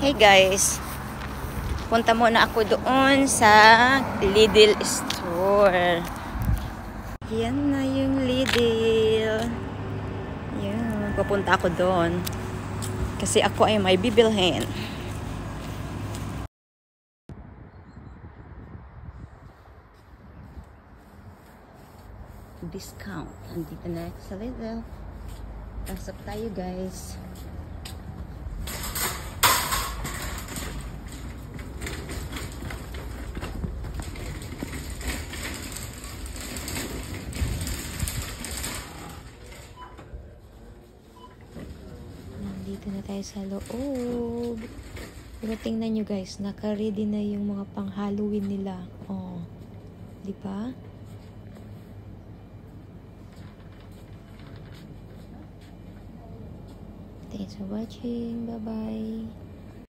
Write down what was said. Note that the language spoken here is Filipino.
Hey guys, punta muna ako doon sa Lidl store. Yan na yung Lidl. Yan, papunta ako doon. Kasi ako ay may bibilhin. Discount. Andito na sa Lidl. Pasok tayo guys. Dito na tayo sa loob. Pero tingnan nyo guys, naka-ready na yung mga pang-Halloween nila. Oh, di ba? Thanks for watching. Bye-bye.